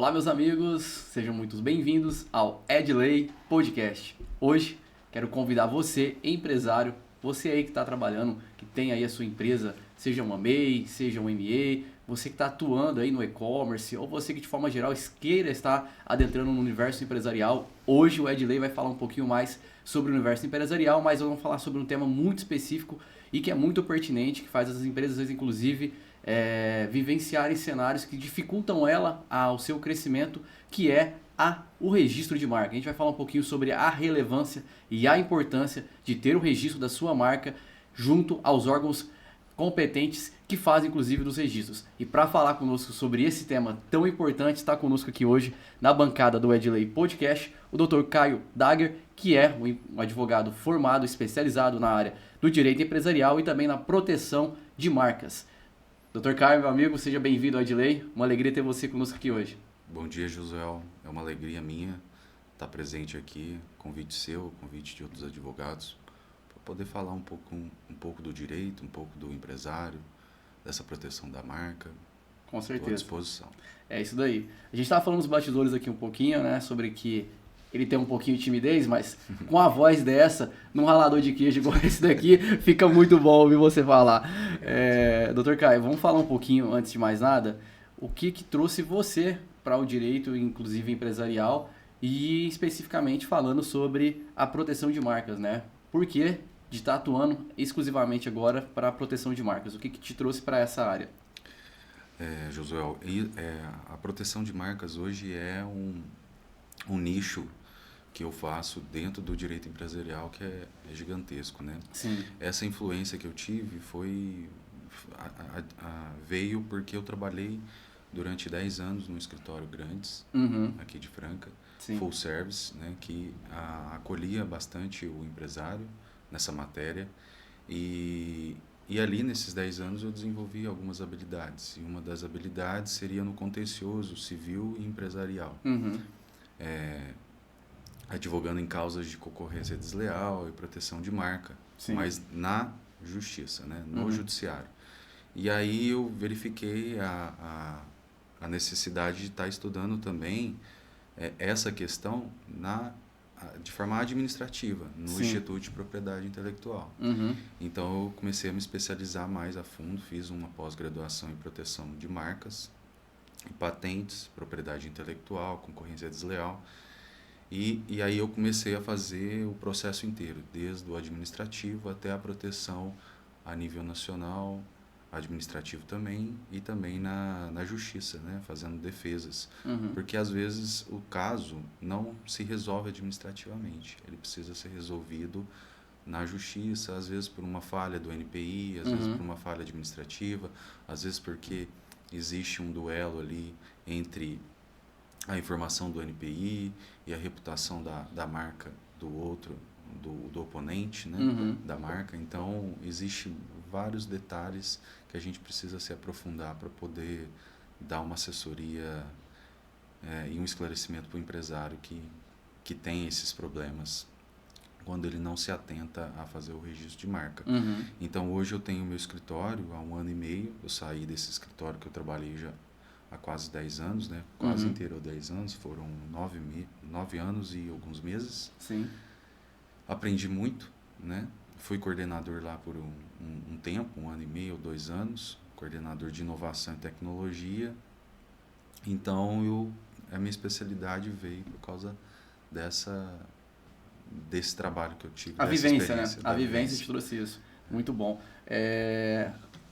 Olá, meus amigos, sejam muito bem-vindos ao Edley Podcast. Hoje quero convidar você, empresário, você aí que está trabalhando, que tem aí a sua empresa, seja uma MEI, seja um ME, você que está atuando aí no e-commerce, ou você que de forma geral queira estar adentrando no universo empresarial. Hoje o Edley vai falar um pouquinho mais sobre o universo empresarial, mas eu vou falar sobre um tema muito específico e que é muito pertinente, que faz as empresas, inclusive, vivenciarem cenários que dificultam ela ao seu crescimento, que é o registro de marca. A gente vai falar um pouquinho sobre a relevância e a importância de ter o registro da sua marca junto aos órgãos competentes que fazem inclusive dos registros. E para falar conosco sobre esse tema tão importante, está conosco aqui hoje na bancada do Edley Podcast o Dr. Caio Dagger, que é um advogado formado, especializado na área do direito empresarial e também na proteção de marcas. Dr. Caio, meu amigo, seja bem-vindo ao Edley. Uma alegria ter você conosco aqui hoje. Bom dia, Josuel. É uma alegria minha estar presente aqui, convite seu, convite de outros advogados, para poder falar um pouco do direito, um pouco do empresário, dessa proteção da marca. Com certeza. Estou à disposição. É isso daí. A gente estava falando nos bastidores aqui um pouquinho, né, sobre que ele tem um pouquinho de timidez, mas com a voz dessa, num ralador de queijo igual esse daqui, fica muito bom ouvir você falar. Dr. Caio, vamos falar um pouquinho, antes de mais nada, o que trouxe você para o direito, inclusive empresarial, e especificamente falando sobre a proteção de marcas, né? Por que de estar atuando exclusivamente agora para a proteção de marcas? O que te trouxe para essa área? Josuel, a proteção de marcas hoje é um nicho que eu faço dentro do direito empresarial que é gigantesco, né? Sim. Essa influência que eu tive veio porque eu trabalhei durante 10 anos num escritório grandes, aqui de Franca, Sim. full service, né, que acolhia bastante o empresário nessa matéria e ali nesses 10 anos eu desenvolvi algumas habilidades, e uma das habilidades seria no contencioso civil e empresarial. Advogando em causas de concorrência desleal e proteção de marca, Sim. mas na justiça, né, no judiciário. E aí eu verifiquei a necessidade de estar estudando também essa questão de forma administrativa, no Sim. Instituto de Propriedade Intelectual. Então eu comecei a me especializar mais a fundo, fiz uma pós-graduação em proteção de marcas, patentes, propriedade intelectual, concorrência desleal. E aí eu comecei a fazer o processo inteiro, desde o administrativo até a proteção a nível nacional, administrativo também, e também na justiça, né, fazendo defesas. Porque às vezes o caso não se resolve administrativamente, ele precisa ser resolvido na justiça, às vezes por uma falha do NPI, às vezes por uma falha administrativa, às vezes porque existe um duelo ali entre a informação do NPI e a reputação da marca do outro, do oponente, né, da marca. Então, existem vários detalhes que a gente precisa se aprofundar para poder dar uma assessoria e um esclarecimento para o empresário que tem esses problemas quando ele não se atenta a fazer o registro de marca. Então, hoje eu tenho meu escritório há 1 ano e meio, eu saí desse escritório que eu trabalhei já há quase 10 anos, né? Quase inteiro 10 anos, foram 9 anos e alguns meses. Sim. Aprendi muito, né? Fui coordenador lá por um tempo, 1 ano e meio, 2 anos, coordenador de inovação e tecnologia. Então, a minha especialidade veio por causa desse trabalho que eu tive. A vivência, né? A vivência te trouxe isso. Muito bom.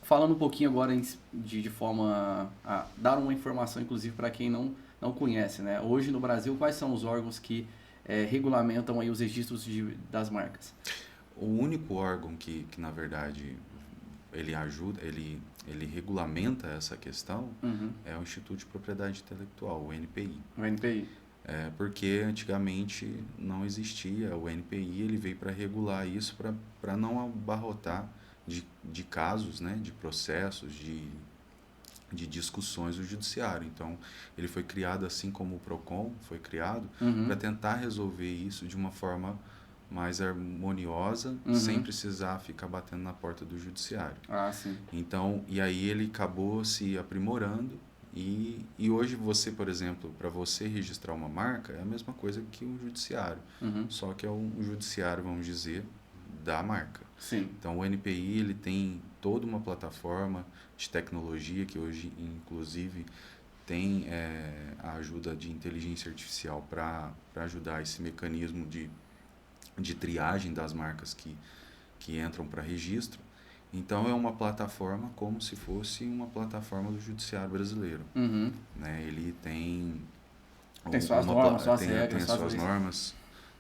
Falando um pouquinho agora de forma a dar uma informação, inclusive, para quem não conhece, né? Hoje no Brasil, quais são os órgãos que regulamentam aí os registros das marcas? O único órgão que na verdade, ele ajuda, ele regulamenta essa questão é o Instituto de Propriedade Intelectual, o NPI. O NPI. Porque antigamente não existia o NPI, ele veio para regular isso, para não abarrotar de casos, né, de processos, de discussões do judiciário. Então, ele foi criado assim como o PROCON foi criado, para tentar resolver isso de uma forma mais harmoniosa, sem precisar ficar batendo na porta do judiciário. Ah, sim. Então, e aí ele acabou se aprimorando E hoje você, por exemplo, para você registrar uma marca, é a mesma coisa que um judiciário. Só que é um judiciário, vamos dizer, da marca. Sim. Então, o NPI ele tem toda uma plataforma de tecnologia que hoje, inclusive, tem a ajuda de inteligência artificial para ajudar esse mecanismo de triagem das marcas que entram para registro. Então, é uma plataforma como se fosse uma plataforma do judiciário brasileiro. Né? Ele tem suas normas, suas tem regras, as suas normas,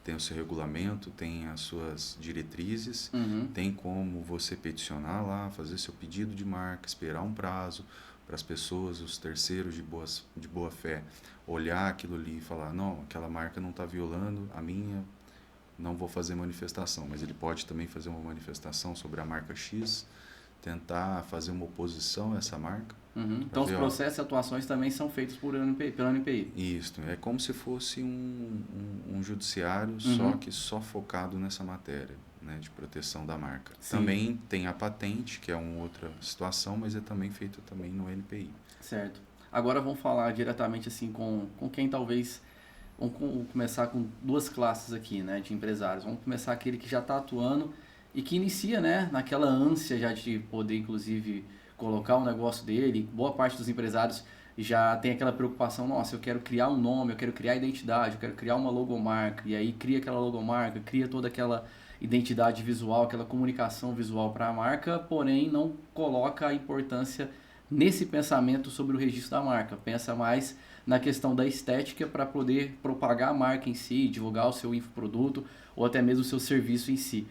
tem o seu regulamento, tem as suas diretrizes, tem como você peticionar lá, fazer seu pedido de marca, esperar um prazo para as pessoas, os terceiros de boa fé, olhar aquilo ali e falar, não, aquela marca não está violando a minha, não vou fazer manifestação. Mas ele pode também fazer uma manifestação sobre a marca X, tentar fazer uma oposição a essa marca. Então os processos e atuações também são feitos pela NPI. Isso, é como se fosse um judiciário, só que só focado nessa matéria, né, de proteção da marca. Sim. Também tem a patente, que é uma outra situação, mas é também feito também no NPI. Certo. Agora vamos falar diretamente assim com quem talvez... Vamos começar com duas classes aqui, né, de empresários. Vamos começar aquele que já está atuando e que inicia, né, naquela ânsia já de poder, inclusive, colocar o negócio dele. Boa parte dos empresários já tem aquela preocupação, nossa, eu quero criar um nome, eu quero criar identidade, eu quero criar uma logomarca. E aí cria aquela logomarca, cria toda aquela identidade visual, aquela comunicação visual para a marca, porém não coloca a importância nesse pensamento sobre o registro da marca. Pensa mais na questão da estética para poder propagar a marca em si, divulgar o seu infoproduto ou até mesmo o seu serviço em si.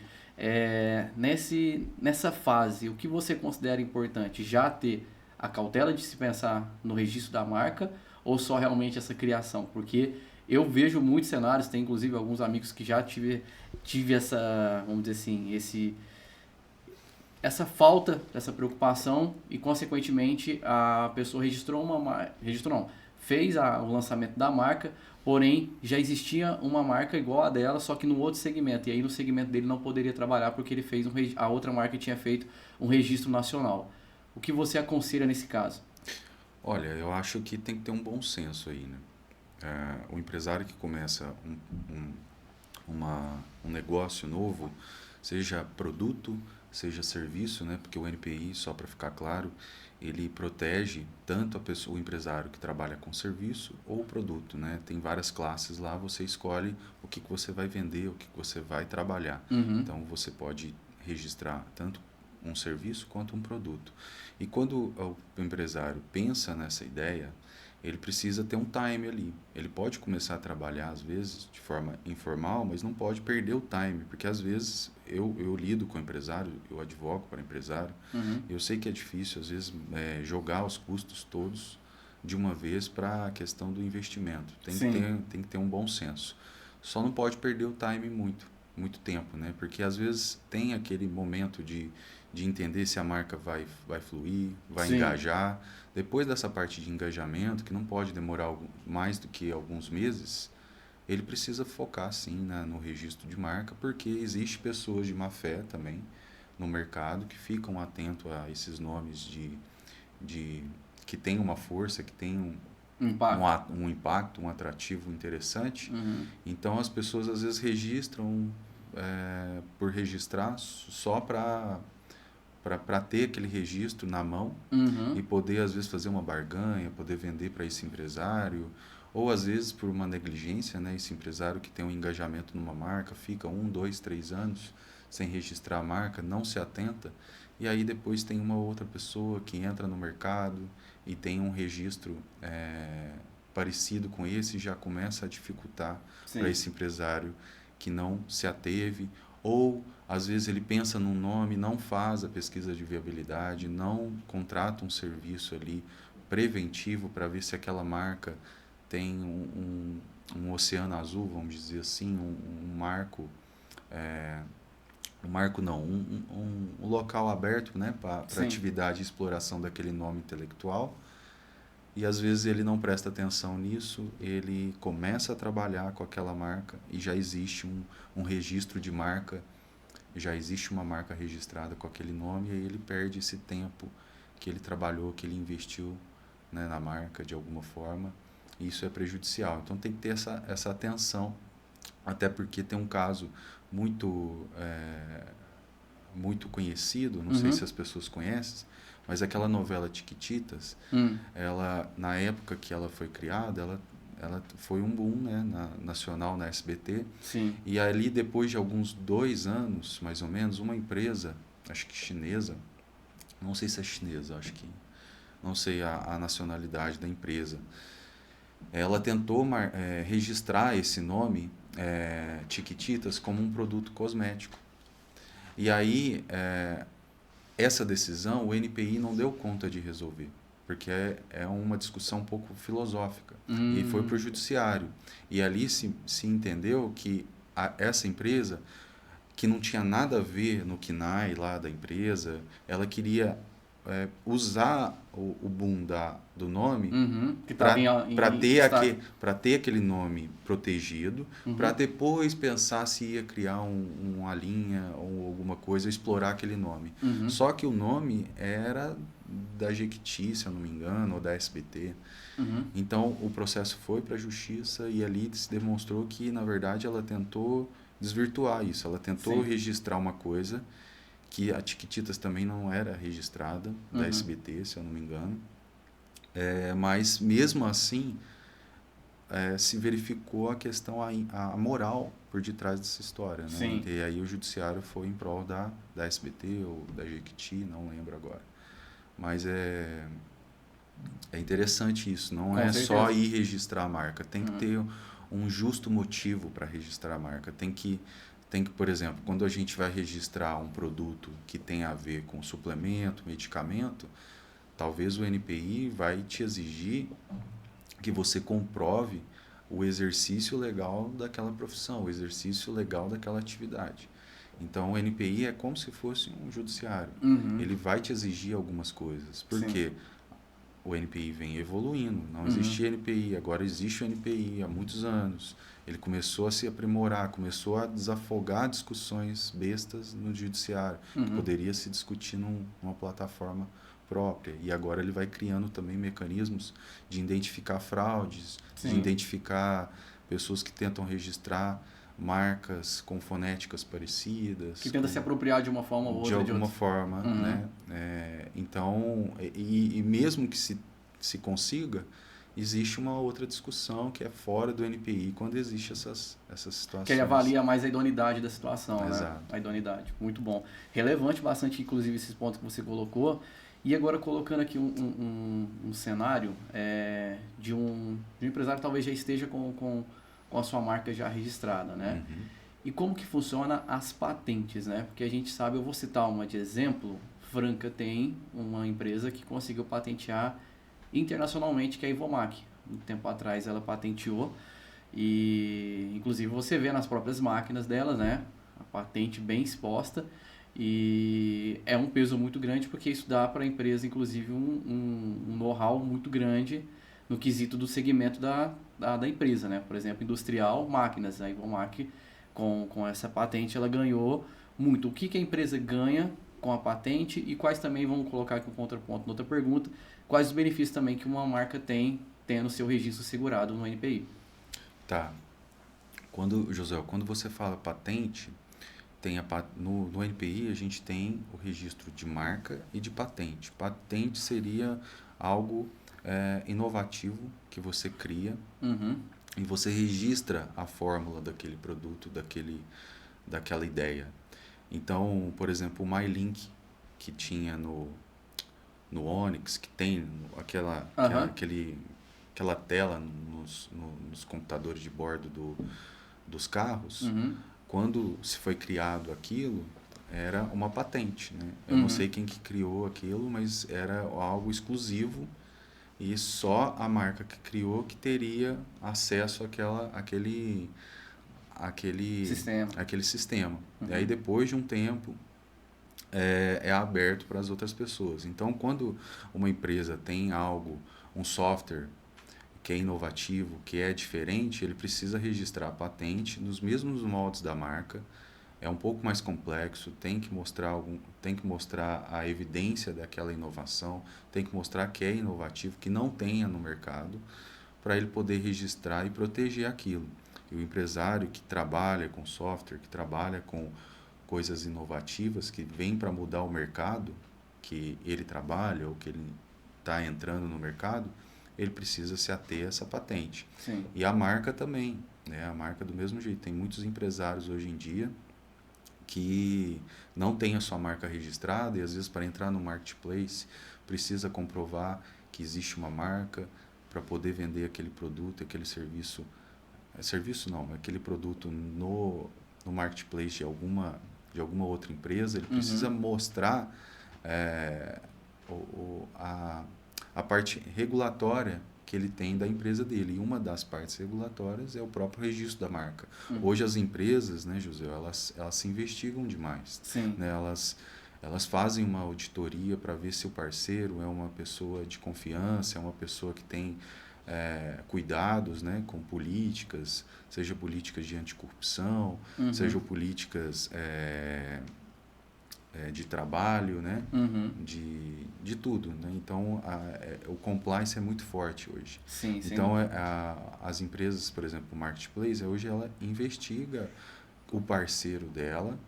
Nessa fase, o que você considera importante? Já ter a cautela de se pensar no registro da marca ou só realmente essa criação? Porque eu vejo muitos cenários, tem inclusive alguns amigos que já tive essa, vamos dizer assim, essa falta dessa preocupação e, consequentemente, a pessoa fez o lançamento da marca, porém já existia uma marca igual a dela, só que no outro segmento. E aí no segmento dele não poderia trabalhar porque ele fez a outra marca tinha feito um registro nacional. O que você aconselha nesse caso? Olha, eu acho que tem que ter um bom senso aí, né? O empresário que começa um negócio novo, seja produto, seja serviço, né? Porque o NPI, só para ficar claro, ele protege tanto o empresário que trabalha com serviço ou produto, né? Tem várias classes lá, você escolhe o que você vai vender, o que você vai trabalhar. Então, você pode registrar tanto um serviço quanto um produto. E quando o empresário pensa nessa ideia, ele precisa ter um time ali. Ele pode começar a trabalhar, às vezes, de forma informal, mas não pode perder o time, porque às vezes eu lido com empresário, eu advogo para empresário, eu sei que é difícil, às vezes, jogar os custos todos de uma vez para a questão do investimento. Tem que ter um bom senso. Só não pode perder o time muito tempo, né? Porque às vezes tem aquele momento de entender se a marca vai fluir, vai engajar. Depois dessa parte de engajamento, que não pode demorar mais do que alguns meses, ele precisa focar sim no registro de marca, porque existe pessoas de má fé também no mercado que ficam atentos a esses nomes que tem uma força, que tem um impacto, um atrativo interessante. Então as pessoas às vezes registram por registrar só para ter aquele registro na mão e poder, às vezes, fazer uma barganha, poder vender para esse empresário, ou, às vezes, por uma negligência, né, esse empresário que tem um engajamento numa marca, fica 1, 2, 3 anos sem registrar a marca, não se atenta, e aí depois tem uma outra pessoa que entra no mercado e tem um registro parecido com esse e já começa a dificultar para esse empresário que não se ateve, ou às vezes ele pensa num nome, não faz a pesquisa de viabilidade, não contrata um serviço ali preventivo para ver se aquela marca tem um oceano azul, vamos dizer assim, um marco, um local aberto, né, para atividade e exploração daquele nome intelectual. E às vezes ele não presta atenção nisso, ele começa a trabalhar com aquela marca e já existe um registro de marca, já existe uma marca registrada com aquele nome, e aí ele perde esse tempo que ele trabalhou, que ele investiu né, na marca de alguma forma, e isso é prejudicial. Então tem que ter essa atenção, até porque tem um caso muito muito conhecido, não sei se as pessoas conhecem, mas aquela novela Chiquititas, ela, na época que ela foi criada, ela foi um boom, né, nacional, na SBT. Sim. E ali, depois de alguns 2 anos, mais ou menos, uma empresa, acho que chinesa, não sei se é chinesa, acho que não sei a nacionalidade da empresa, ela tentou registrar esse nome, Chiquititas, como um produto cosmético. E aí, essa decisão, o NPI não deu conta de resolver, porque é uma discussão um pouco filosófica. E foi para o judiciário. E ali se entendeu que essa empresa, que não tinha nada a ver no KNAI lá da empresa, ela queria usar o boom do nome para ter aquele nome protegido, para depois pensar se ia criar uma linha ou alguma coisa, explorar aquele nome. Só que o nome era da Jequiti, se eu não me engano, ou da SBT. Então o processo foi para a justiça e ali se demonstrou que, na verdade, ela tentou desvirtuar isso. Ela tentou registrar uma coisa que a Chiquititas também não era registrada, da SBT, se eu não me engano. Mas, mesmo assim, se verificou a questão, a moral por detrás dessa história. Né? E aí o judiciário foi em prol da SBT ou da Jequiti, não lembro agora. Mas é interessante isso, não Com é certeza. Só ir registrar a marca, tem que ter um justo motivo para registrar a marca. Tem que, por exemplo, quando a gente vai registrar um produto que tem a ver com suplemento, medicamento, talvez o NPI vai te exigir que você comprove o exercício legal daquela profissão, o exercício legal daquela atividade. Então, o NPI é como se fosse um judiciário. Ele vai te exigir algumas coisas. Por quê? O NPI vem evoluindo. Não existia NPI, agora existe o NPI há muitos anos. Ele começou a se aprimorar, começou a desafogar discussões bestas no judiciário, que poderia se discutir numa plataforma própria. E agora ele vai criando também mecanismos de identificar fraudes, de identificar pessoas que tentam registrar marcas com fonéticas parecidas. Que tenta se apropriar de uma forma ou outra. De alguma forma, né? Então, e mesmo que se consiga, existe uma outra discussão que é fora do NPI quando existe essas situações. Que ele avalia mais a idoneidade da situação, Exato. Né? A idoneidade. Muito bom. Relevante bastante, inclusive, esses pontos que você colocou. E agora colocando aqui um cenário de um empresário que talvez já esteja com a sua marca já registrada, né? E como que funciona as patentes, né? Porque a gente sabe, eu vou citar uma de exemplo, Franca tem uma empresa que conseguiu patentear internacionalmente, que é a Ivomac. Um tempo atrás ela patenteou e inclusive você vê nas próprias máquinas delas, né? A patente bem exposta e é um peso muito grande porque isso dá para a empresa inclusive um know-how muito grande no quesito do segmento da empresa, né? Por exemplo, industrial, máquinas. A Ivomac com essa patente ela ganhou muito. O que a empresa ganha com a patente e quais também, vamos colocar aqui um contraponto na outra pergunta, quais os benefícios também que uma marca tem tendo seu registro segurado no NPI? Tá. José, quando você fala patente, no NPI a gente tem o registro de marca e de patente. Patente seria algo inovativo que você cria e você registra a fórmula daquele produto, daquela ideia. Então, por exemplo, o MyLink que tinha no Onix, que tem aquela tela nos computadores de bordo dos carros, quando se foi criado aquilo, era uma patente, né? Eu não sei quem que criou aquilo, mas era algo exclusivo e só a marca que criou que teria acesso àquele sistema. E aí, depois de um tempo, é aberto para as outras pessoas. Então, quando uma empresa tem um software que é inovativo, que é diferente, ele precisa registrar a patente nos mesmos moldes da marca, é um pouco mais complexo, tem que mostrar a evidência daquela inovação, tem que mostrar que é inovativo, que não tenha no mercado, para ele poder registrar e proteger aquilo. E o empresário que trabalha com software, que trabalha com coisas inovativas, que vem para mudar o mercado que ele trabalha ou que ele está entrando no mercado, ele precisa se ater a essa patente. Sim. E a marca também, né? A marca do mesmo jeito. Tem muitos empresários hoje em dia que não tem a sua marca registrada e às vezes para entrar no marketplace precisa comprovar que existe uma marca para poder vender aquele produto, aquele serviço, aquele produto no marketplace de alguma outra empresa. Ele precisa mostrar a parte regulatória que ele tem da empresa dele. E uma das partes regulatórias é o próprio registro da marca. Hoje as empresas, né, José, elas se investigam demais. Sim. Né? Elas fazem uma auditoria para ver se o parceiro é uma pessoa de confiança, é uma pessoa que tem cuidados, né, com políticas, seja políticas de anticorrupção, seja políticas de trabalho, né? De tudo, né? Então o compliance é muito forte hoje. Sim, então as empresas, por exemplo, o marketplace, hoje ela investiga o parceiro dela,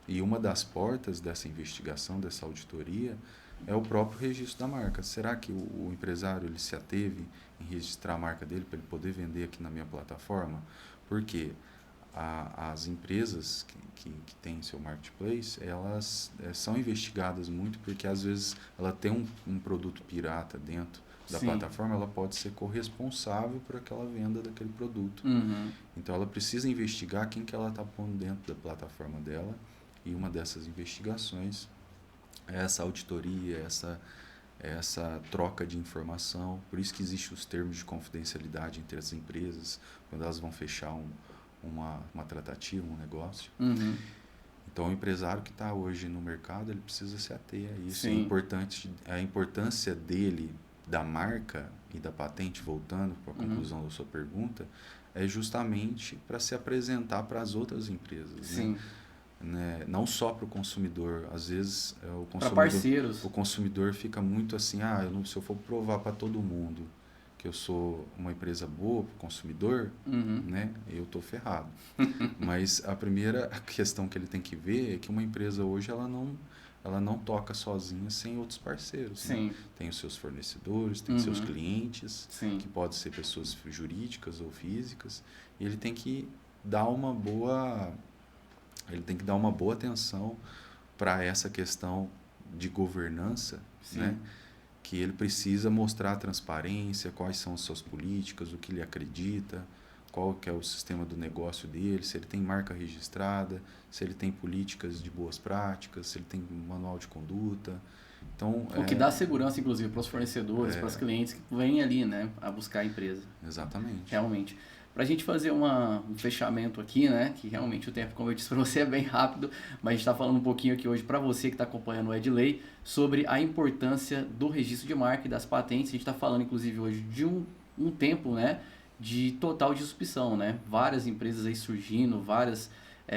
e uma das portas dessa investigação, dessa auditoria, é o próprio registro da marca. Será que o empresário ele se ateve em registrar a marca dele para ele poder vender aqui na minha plataforma? Porque as empresas que têm seu marketplace, elas são investigadas muito, porque às vezes ela tem um produto pirata dentro da plataforma, ela pode ser corresponsável por aquela venda daquele produto. Então ela precisa investigar quem que ela está pondo dentro da plataforma dela, e uma dessas investigações é essa auditoria, essa troca de informação. Por isso que existem os termos de confidencialidade entre as empresas, quando elas vão fechar uma tratativa, um negócio. Então, o empresário que está hoje no mercado, ele precisa se ater a isso. A importância dele, da marca e da patente, voltando para a conclusão da sua pergunta, é justamente para se apresentar para as outras empresas. Né? Não só para o consumidor. Às vezes, o consumidor fica muito assim, se eu for provar para todo mundo que eu sou uma empresa boa para o consumidor, né, eu estou ferrado. Mas a primeira questão que ele tem que ver é que uma empresa hoje ela não toca sozinha sem outros parceiros. Né? Tem os seus fornecedores, tem seus clientes, que podem ser pessoas jurídicas ou físicas, e ele tem que dar uma boa atenção para essa questão de governança, né? Que ele precisa mostrar a transparência, quais são as suas políticas, o que ele acredita, qual que é o sistema do negócio dele, se ele tem marca registrada, se ele tem políticas de boas práticas, se ele tem manual de conduta. Então, o que dá segurança, inclusive, para os fornecedores, para os clientes que vêm ali, né, a buscar a empresa. Exatamente. Realmente. Para a gente fazer um fechamento aqui, né, que realmente o tempo, como eu disse para você, é bem rápido, mas a gente está falando um pouquinho aqui hoje para você que está acompanhando o Edley sobre a importância do registro de marca e das patentes. A gente está falando, inclusive, hoje de um tempo, né, de total disrupção, né? Várias empresas aí surgindo, várias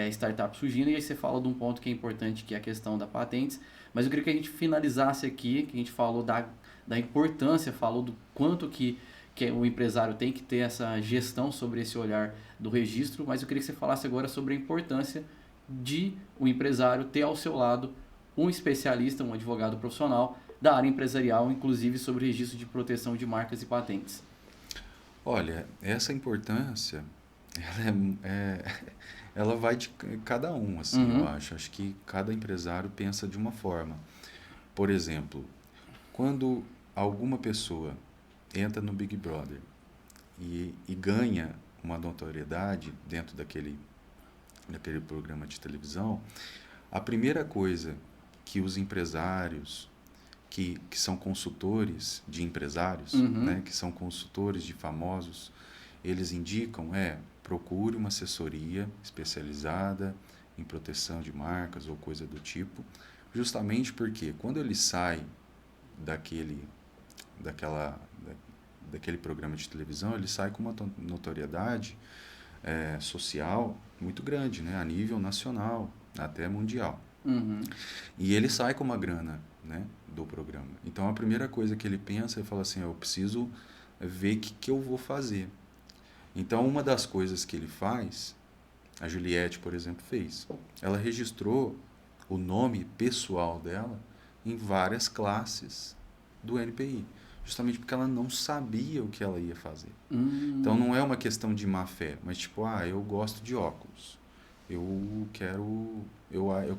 startups surgindo, e aí você fala de um ponto que é importante, que é a questão da patentes. Mas eu queria que a gente finalizasse aqui, que a gente falou da importância, falou do quanto que o empresário tem que ter essa gestão sobre esse olhar do registro, mas eu queria que você falasse agora sobre a importância de o empresário ter ao seu lado um especialista, um advogado profissional da área empresarial, inclusive sobre registro de proteção de marcas e patentes. Olha, essa importância, ela vai de cada um, assim, eu acho. Acho que cada empresário pensa de uma forma. Por exemplo, quando alguma pessoa entra no Big Brother e ganha uma notoriedade dentro daquele programa de televisão, a primeira coisa que os empresários que são consultores de empresários, né, que são consultores de famosos, eles indicam procure uma assessoria especializada em proteção de marcas ou coisa do tipo, justamente porque quando ele sai daquele programa de televisão, ele sai com uma notoriedade social muito grande, né? A nível nacional, até mundial. Uhum. E ele sai com uma grana, né, do programa. Então, a primeira coisa que ele pensa, ele fala assim, eu preciso ver o que eu vou fazer. Então, uma das coisas que ele faz, a Juliette, por exemplo, fez. Ela registrou o nome pessoal dela em várias classes do NPI, justamente porque ela não sabia o que ela ia fazer. Então, não é uma questão de má fé, mas tipo, eu gosto de óculos. Eu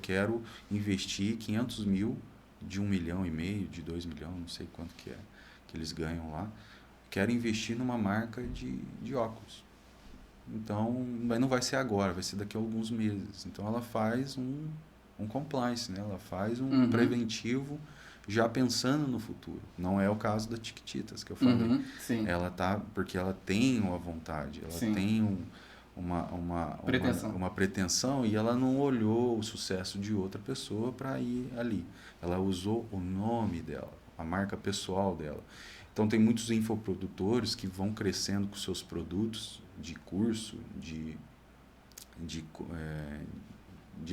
quero investir 500 mil de 1,5 milhão, de 2 milhões, não sei quanto que é, que eles ganham lá. Quero investir numa marca de óculos. Então, mas não vai ser agora, vai ser daqui a alguns meses. Então, ela faz um compliance, né? Ela faz um preventivo já pensando no futuro. Não é o caso da Tiquititas, que eu falei. Sim. Ela porque ela tem uma vontade, ela tem uma pretensão e ela não olhou o sucesso de outra pessoa para ir ali. Ela usou o nome dela, a marca pessoal dela. Então, tem muitos infoprodutores que vão crescendo com seus produtos de curso, de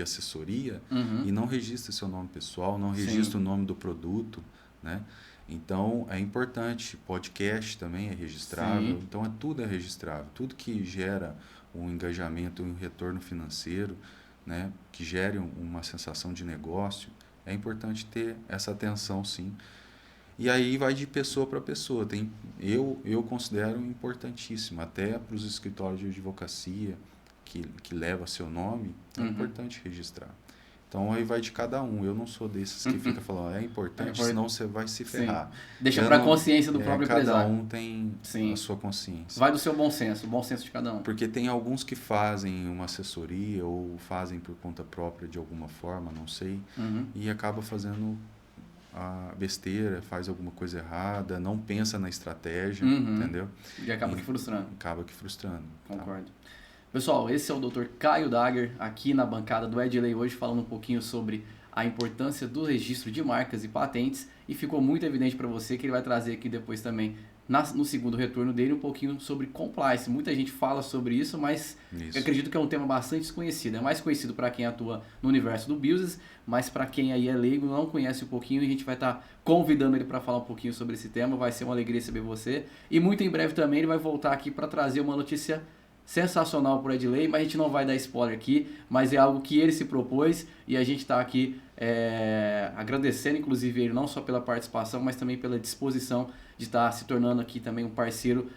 assessoria, e não registra seu nome pessoal, não registra o nome do produto, né? Então, é importante. Podcast também é registrável. Então, tudo é registrável. Tudo que gera um engajamento, um retorno financeiro, né? Que gere uma sensação de negócio, é importante ter essa atenção, sim. E aí vai de pessoa para pessoa. Eu considero importantíssimo, até para os escritórios de advocacia que leva seu nome, é importante registrar. Então aí vai de cada um. Eu não sou desses que fica falando, é importante, senão você vai se ferrar. Deixa para a consciência do próprio empresário. Cada um tem a sua consciência. Vai do seu bom senso, o bom senso de cada um. Porque tem alguns que fazem uma assessoria ou fazem por conta própria de alguma forma, não sei, e acaba fazendo a besteira, faz alguma coisa errada, não pensa na estratégia, entendeu? E acaba que frustrando. Acaba que frustrando. Concordo. Tá? Pessoal, esse é o Dr. Caio Dagher, aqui na bancada do Edley hoje, falando um pouquinho sobre a importância do registro de marcas e patentes, e ficou muito evidente para você que ele vai trazer aqui depois também, no segundo retorno dele, um pouquinho sobre compliance. Muita gente fala sobre isso, mas eu acredito que é um tema bastante desconhecido. É mais conhecido para quem atua no universo do business, mas para quem aí é leigo, não conhece um pouquinho, e a gente vai estar convidando ele para falar um pouquinho sobre esse tema. Vai ser uma alegria receber você. E muito em breve também ele vai voltar aqui para trazer uma notícia sensacional para o Edley, mas a gente não vai dar spoiler aqui, mas é algo que ele se propôs e a gente está aqui agradecendo inclusive ele não só pela participação, mas também pela disposição de estar se tornando aqui também um parceiro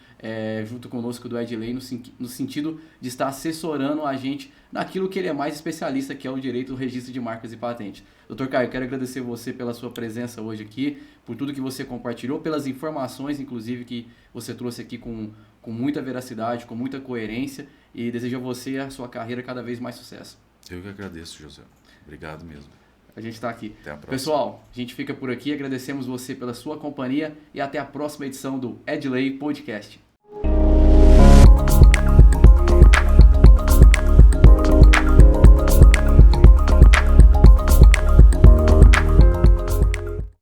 junto conosco do Edley, no sentido de estar assessorando a gente naquilo que ele é mais especialista, que é o direito do registro de marcas e patentes. Dr. Caio, quero agradecer você pela sua presença hoje aqui, por tudo que você compartilhou, pelas informações inclusive que você trouxe aqui com muita veracidade, com muita coerência, e desejo a você e a sua carreira cada vez mais sucesso. Eu que agradeço, José. Obrigado mesmo. A gente está aqui. Até a próxima. Pessoal, a gente fica por aqui, agradecemos você pela sua companhia e até a próxima edição do Edley Podcast.